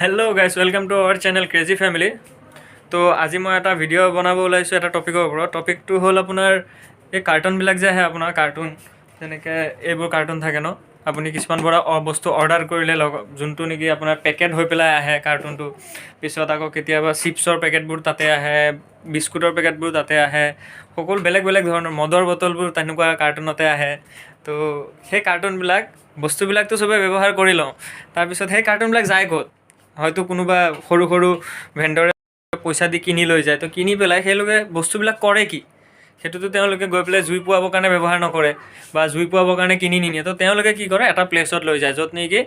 Hello' guys, welcome to our channel crazy family. তো আজি মই এটা ভিডিঅ' বনাব ওলাইছোঁ এটা টপিকৰ ওপৰত। টপিকটো হ'ল আপোনাৰ এই কাৰ্টুনবিলাক যে আহে, আপোনাৰ কাৰ্টুন যেনেকৈ এইবোৰ কাৰ্টুন থাকে ন, আপুনি কিছুমান বস্তু অৰ্ডাৰ কৰিলে যোনটো নেকি আপোনাৰ পেকেট হৈ পেলাই আহে কাৰ্টুনটো, পিছত আকৌ কেতিয়াবা চিপছৰ পেকেটবোৰ তাতে আহে, বিস্কুটৰ পেকেটবোৰ তাতে আহে, সকলো বেলেগ বেলেগ ধৰণৰ মদৰ বটলবোৰ তেনেকুৱা কাৰ্টুনতে আহে। তো সেই কাৰ্টুনবিলাক বস্তুবিলাকতো চবেই ব্যৱহাৰ কৰি লওঁ, তাৰপিছত সেই কাৰ্টুনবিলাক যায় ক'ত? হয়তো কোনোবা সৰু সৰু ভেণ্ডৰে পইচা দি কিনি লৈ যায়। তো কিনি পেলাই সেইলোকে বস্তুবিলাক কৰে কি? সেইটোতো তেওঁলোকে গৈ পেলাই জুই পোৱাবৰ কাৰণে ব্যৱহাৰ নকৰে বা জুই পোৱাবৰ কাৰণে কিনি নিনিয়ে। তো তেওঁলোকে কি কৰে, এটা প্লেচত লৈ যায় য'ত নেকি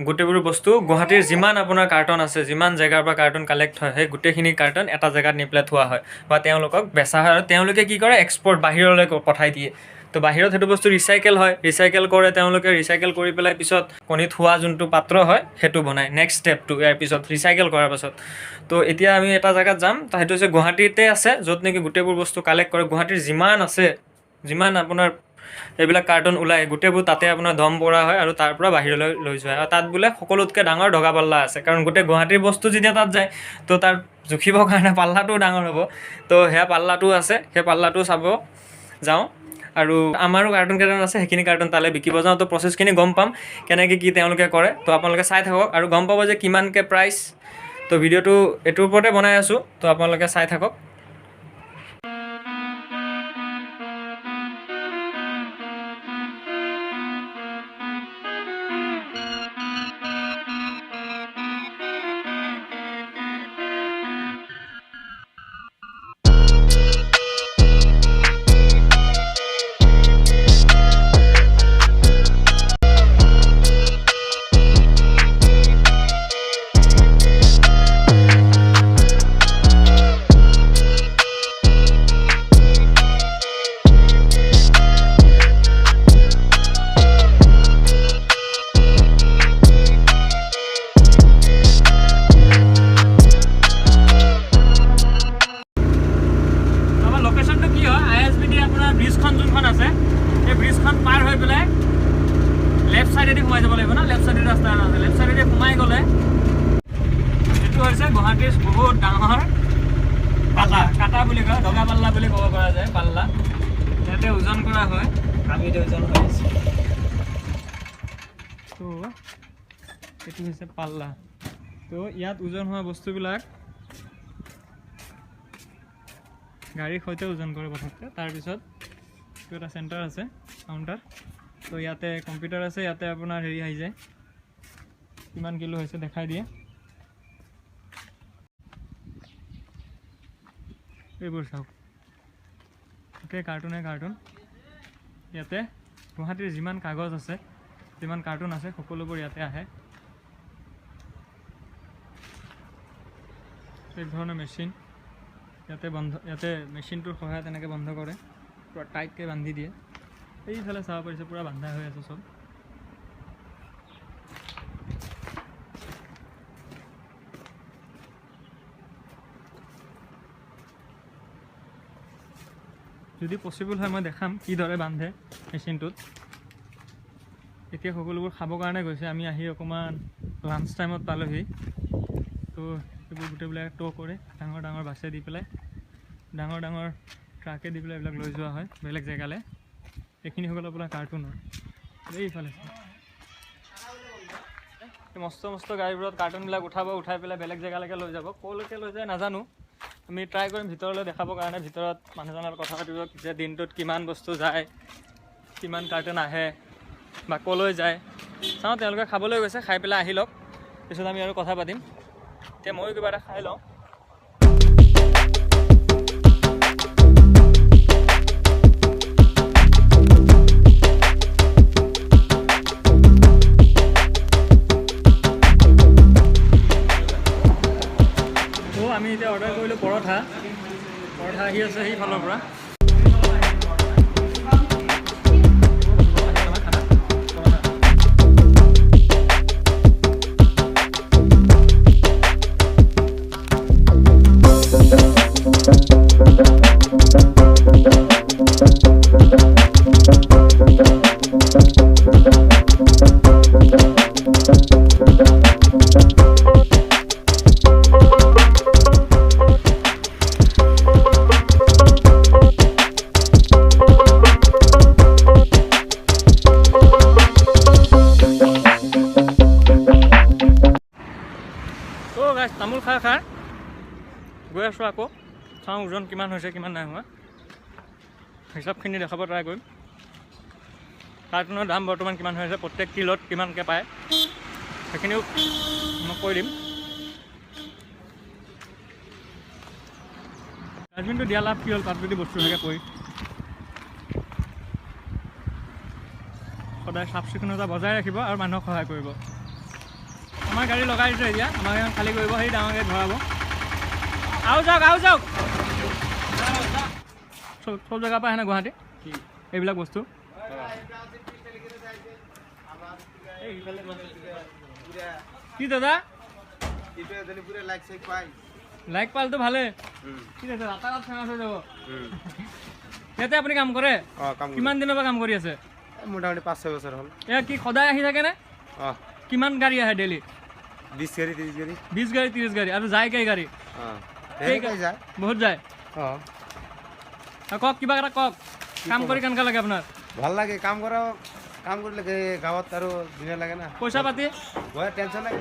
গোটেইবোৰ বস্তু গুৱাহাটীৰ যিমান আপোনাৰ কাৰ্টন আছে, যিমান জেগাৰ পৰা কাৰ্টন কালেক্ট হয়, সেই গোটেইখিনি কাৰ্টন এটা জেগাত নি পেলাই থোৱা হয় বা তেওঁলোকক বেচা হয়। আৰু তেওঁলোকে কি কৰে, এক্সপৰ্ট বাহিৰলৈ পঠাই দিয়ে। তো বাহিৰত সেইটো বস্তু ৰিচাইকেল হয়, ৰিচাইকেল কৰে তেওঁলোকে, ৰিচাইকেল কৰি পেলাই পিছত কণী থোৱা যোনটো পাত্ৰ হয় সেইটো বনায়। নেক্সট ষ্টেপটো ইয়াৰ পিছত ৰিচাইকেল কৰাৰ পাছত। তো এতিয়া আমি এটা জেগাত যাম, তো সেইটো হৈছে গুৱাহাটীতে আছে, য'ত নেকি গোটেইবোৰ বস্তু কালেক্ট কৰে। গুৱাহাটীৰ যিমান আছে, যিমান আপোনাৰ এইবিলাক কাৰ্টুন ওলায়, গোটেইবোৰ তাতে আপোনাৰ দম পৰা হয় আৰু তাৰ পৰা বাহিৰলৈ লৈ যোৱা হয়। আৰু তাত বোলে সকলোতকৈ ডাঙৰ দগা পাল্লা আছে, কাৰণ গোটেই গুৱাহাটীৰ বস্তু যেতিয়া তাত যায়, তো তাৰ জুখিবৰ কাৰণে পাল্লাটোও ডাঙৰ হ'ব। তো সেয়া পাল্লাটো আছে, সেই পাল্লাটো চাব যাওঁ। আৰু আমাৰো কাৰ্টুন কেইটামান আছে, সেইখিনি কাৰ্টুন তালৈ বিকিব যাওঁ। তো প্ৰচেছখিনি গম পাম কেনেকৈ কি তেওঁলোকে কৰে। তো আপোনালোকে চাই থাকক আৰু গম পাব যে কিমানকৈ প্ৰাইচ। তো ভিডিঅ'টো এইটোৰ ওপৰতে বনাই আছোঁ, তো আপোনালোকে চাই থাকক। ব্ৰিজখন যোনখন আছে, সেই ব্ৰিজখন পাৰ হৈ পেলাই লেফ্ট ছাইডেদি সোমাই যাব লাগিব ন, লেফ্ট ছাইডেদি ৰাস্তা আছে, লেফ্ট ছাইডেদি সোমাই গ'লে এইটো হৈছে গুৱাহাটীৰ বহুত ডাঙৰ পাল্লা, কাটা বুলি কয়, দগা পাল্লা বুলি ক'ব পৰা যায়। পাল্লা ইয়াতে ওজন কৰা হয়, আমি এতিয়া ওজন কৰি আছোঁ। তো এইটো হৈছে পাল্লা। তো ইয়াত ওজন হোৱা বস্তুবিলাক গাড়ীৰ সৈতে ওজন কৰে প্ৰথমতে, তাৰপিছত এইটো এটা চেণ্টাৰ আছে, কাউণ্টাৰ। তো ইয়াতে কম্পিউটাৰ আছে, ইয়াতে আপোনাৰ হেৰি আহি যায়, কিমান কিলো হৈছে দেখাই দিয়ে। এইবোৰ চাওক, গোটেই কাৰ্টুনে কাৰ্টুন। ইয়াতে গুৱাহাটীৰ যিমান কাগজ আছে, যিমান কাৰ্টুন আছে, সকলোবোৰ ইয়াতে আহে। এক ধৰণৰ মেচিন ইয়াতে মেচিনটোৰ সহায়ত এনেকৈ বন্ধ কৰে, পূৰা টাইটকৈ বান্ধি দিয়ে। এইফালে চাব পাৰিছে, পূৰা বান্ধা হৈ আছে চব। যদি পচিবল হয় মই দেখাম কিদৰে বান্ধে মেচিনটোত। এতিয়া সকলোবোৰ খাবৰ কাৰণে গৈছে, আমি আহি অকণমান লাঞ্চ টাইমত পালোহি। তো এইবোৰ গোটেইবিলাক ট' কৰে, ডাঙৰ ডাঙৰ বাছে দি পেলাই, ডাঙৰ ডাঙৰ ট্ৰাকে দি পেলাই এইবিলাক লৈ যোৱা হয় বেলেগ জেগালৈ। এইখিনি হ'ল আপোনাৰ কাৰ্টুনৰ। এইফালে মস্ত মস্ত গাড়ীবোৰত কাৰ্টুনবিলাক উঠাই পেলাই বেলেগ জেগালৈকে লৈ যাব। ক'লৈকে লৈ যায় নাজানো, আমি ট্ৰাই কৰিম ভিতৰলৈ দেখাবৰ কাৰণে। ভিতৰত মানুহজনৰ লগত কথা পাতিব যে দিনটোত কিমান বস্তু যায়, কিমান কাৰ্টুন আহে বা ক'লৈ যায়। চাওঁ, তেওঁলোকে খাবলৈ গৈছে, খাই পেলাই আহি লওক, পিছত আমি আৰু কথা পাতিম। এতিয়া ময়ো কিবা এটা খাই লওঁ। আমি এতিয়া অৰ্ডাৰ কৰিলোঁ পৰঠা আহি আছে সেইফালৰ পৰা। গাইছ তামোল খাই খাই গৈ আছোঁ আকৌ চাওঁ ওজন কিমান হৈছে কিমান নাই হোৱা হিচাপখিনি দেখাব ট্ৰাই কৰিম কাৰ্টুনৰ দাম বৰ্তমান কিমান হৈ আছে প্ৰত্যেক কিলোত কিমানকৈ পায় সেইখিনিও মই কৈ দিম ডাষ্টবিনটো দিয়া লাভ কি হ'ল তাত যদি বস্তু থাকে পৰি সদায় চাফ চিকুণতা বজাই ৰাখিব আৰু মানুহক সহায় কৰিব আমাৰ গাড়ী লগাই দিছে এতিয়া আমাৰ এখন খালী কৰিব সেই ডাঙৰ গাড়ীত ভৰাব আৰু যাওক চব জেগাৰ পৰা আহে না গুৱাহাটী এইবিলাক বস্তু কি দাদা লাইক পালটো ভালে ঠিক আছে ৰাতাৰাত ফেমাছ হৈ যাব ইয়াতে আপুনি কাম কৰে কিমান দিনৰ পৰা কাম কৰি আছে মোটামুটি 5-6 বছৰ হ'ল এয়া কি সদায় আহি থাকেনে কিমান গাড়ী আহে ডেইলি 20 গাড়ী 30 গাড়ী 20 গাড়ী 30 গাড়ী আৰু যায় কেই গাড়ী যায় বহুত যায় কওক কিবা এটা কওক কাম কৰি কেনেকুৱা লাগে আপোনাৰ ভাল লাগে কাম কৰিলে গাঁৱত আৰু ধুনীয়া লাগে না পইচা পাতি টেনশ্যন নাই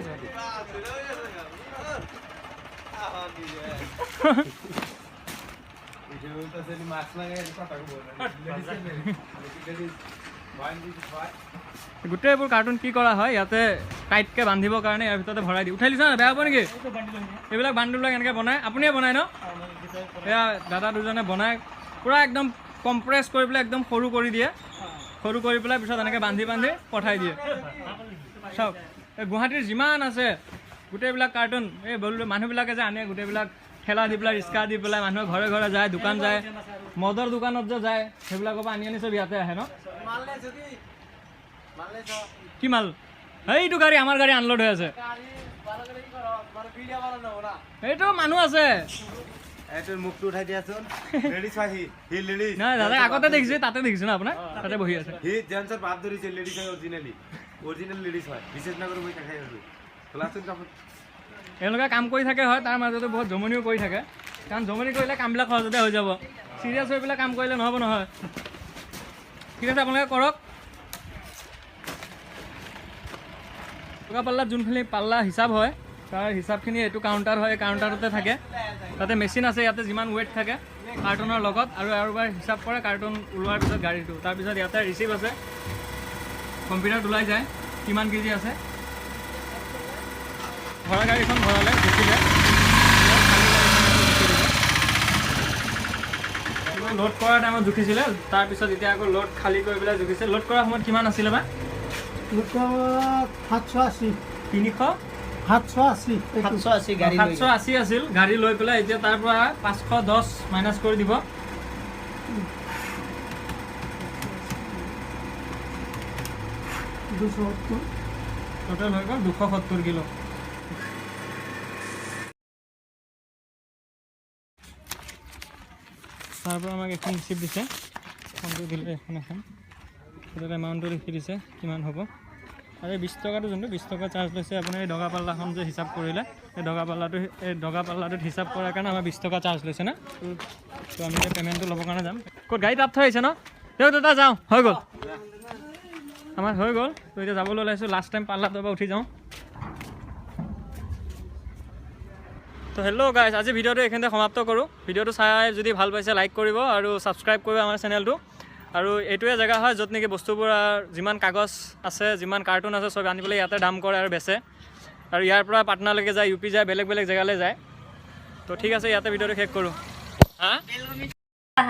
গোটেইবোৰ কাৰ্টুন কি কৰা হয় ইয়াতে টাইটকৈ বান্ধিবৰ কাৰণে ইয়াৰ ভিতৰতে ভৰাই দি উঠাই দিছা না বেয়া হ'ব নেকি এইবিলাক বান্ধিবিলাক এনেকৈ বনায় আপুনিয়ে বনায় ন এয়া দাদা দুজনে বনায় পূৰা একদম কম্প্ৰেছ কৰি পেলাই একদম সৰু কৰি দিয়ে সৰু কৰি পেলাই পিছত এনেকৈ বান্ধি পঠাই দিয়ে চাওক এই গুৱাহাটীৰ যিমান আছে গোটেইবিলাক কাৰ্টুন এই মানুহবিলাকে যে আনে গোটেইবিলাক ঠেলা দি পেলাই ৰিক্সা দি পেলাই মানুহৰ ঘৰে ঘৰে যায় দোকান যায় মদৰ দোকানত যে যায় সেইবিলাকৰ পৰা আনি চব ইয়াতে আহে ন কি মাল এইটো গাড়ী আমাৰ গাড়ী আনলোড হৈ আছে এইটো মানুহ আছে মুখটো উঠাই দিয়াচোন নাই দাদা আগতে দেখিছে তাতে দেখিছো না আপোনাৰ তাতে বহি আছে বাদ ধৰিছে লেডিজ হয় অৰিজিনেল লেডিজ হয় বিশেষ নগৰ মই দেখাই আছো এওঁলোকে কাম কৰি থাকে হয় তাৰ মাজতে বহুত জমনিও কৰি থাকে কাৰণ জমনি কৰিলে কামবিলাক সহজতে হৈ যাব চিৰিয়াছ হৈ পেলাই কাম কৰিলে নহ'ব নহয় ঠিক আছে আপোনালোকে কৰক টকা পাল্লাত যোনখিনি পাল্লা হিচাপ হয় তাৰ হিচাপখিনি এইটো কাউণ্টাৰ হয় এই কাউণ্টাৰতে থাকে তাতে মেচিন আছে ইয়াতে যিমান ৱেইট থাকে কাৰ্টুনৰ লগত আৰু এবাৰ হিচাপ কৰে কাৰ্টুন ওলোৱাৰ পিছত গাড়ীটো তাৰপিছত ইয়াতে ৰিচিভ আছে কম্পিউটাৰত ওলাই যায় কিমান কেজি আছে ভৰা গাড়ীখন ভৰালে জুখিলে লোড কৰাৰ টাইমত জুখিছিলে তাৰপিছত এতিয়া আকৌ লোড খালী কৰি পেলাই জুখিছে লোড কৰাৰ সময়ত কিমান আছিলে বা 780 আছিল গাড়ী লৈ পেলাই এতিয়া তাৰ পৰা 510 মাইনাছ কৰি দিব টোটেল হৈ গ'ল 270 কিলো তাৰ পৰা আমাক এখন ৰিচিপ্ট দিছে ফোনটো দিলে এখন তাতে এমাউণ্টটো লিখি দিছে কিমান হ'ব আৰু এই 20 টকাটো যোনটো 20 টকা চাৰ্জ লৈছে আপোনাৰ এই দগা পাল্লাখন যে হিচাপ কৰিলে এই দগা পাল্লাটোত হিচাপ কৰাৰ কাৰণে আমাৰ 20 টকা চাৰ্জ লৈছে না তো আমি এতিয়া পে'মেণ্টটো ল'বৰ কাৰণে যাম ক'ত গাড়ী তাত থৈ আহিছে ন তেওঁ দাদা যাওঁ হৈ গ'ল আমাৰ হৈ গ'ল তো এতিয়া যাবলৈ ওলাইছোঁ লাষ্ট টাইম পাল্লাটোৰ পৰা উঠি যাওঁ তো হেল্ল' গাইজ আজি ভিডিঅ'টো এইখিনিতে সমাপ্ত কৰোঁ ভিডিঅ'টো চাই যদি ভাল পাইছে লাইক কৰিব আৰু ছাবস্ক্ৰাইব কৰিব আমাৰ চেনেলটো আৰু এইটোৱে জেগা হয় য'ত নেকি বস্তুবোৰ যিমান কাগজ আছে যিমান কাৰ্টুন আছে চব আনি পেলাই ইয়াতে দাম কৰে আৰু বেচে আৰু ইয়াৰ পৰা পাটনালৈকে যায় ইউ পি যায় বেলেগ বেলেগ জেগালৈ যায় তো ঠিক আছে ইয়াতে ভিডিঅ'টো শেষ কৰোঁ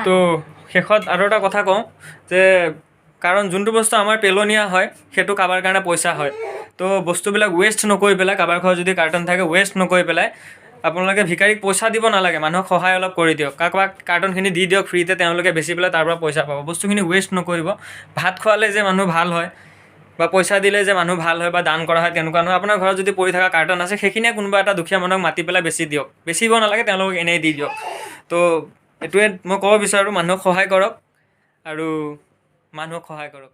তো শেষত আৰু এটা কথা কওঁ যে কাৰণ যোনটো বস্তু আমাৰ পেলনীয়া হয় সেইটো কাৰোবাৰ কাৰণে পইচা হয় তো বস্তুবিলাক ৱেষ্ট নকৰি পেলাই কাৰোবাৰ ঘৰত যদি কাৰ্টুন থাকে ৱেষ্ট নকৰি পেলাই আপোনালোকে ভিকাৰীক পইচা দিব নালাগে মানুহক সহায় অলপ কৰি দিয়ক কাৰোবাক কাৰ্টুনখিনি দি দিয়ক ফ্ৰীতে তেওঁলোকে বেচি পেলাই তাৰ পৰা পইচা পাব বস্তুখিনি ৱেষ্ট নকৰিব ভাত খোৱালে যে মানুহ ভাল হয় বা পইচা দিলে যে মানুহ ভাল হয় বা দান কৰা হয় তেনেকুৱা নহয় আপোনাৰ ঘৰত যদি পৰি থকা কাৰ্টুন আছে সেইখিনিয়ে কোনোবা এটা দুখীয়া মানুহক মাতি পেলাই বেচি দিয়ক বেচিব নালাগে তেওঁলোকক এনেই দি দিয়ক তো এইটোৱে মই ক'ব বিচাৰোঁ মানুহক সহায় কৰক আৰু মানুহক সহায় কৰক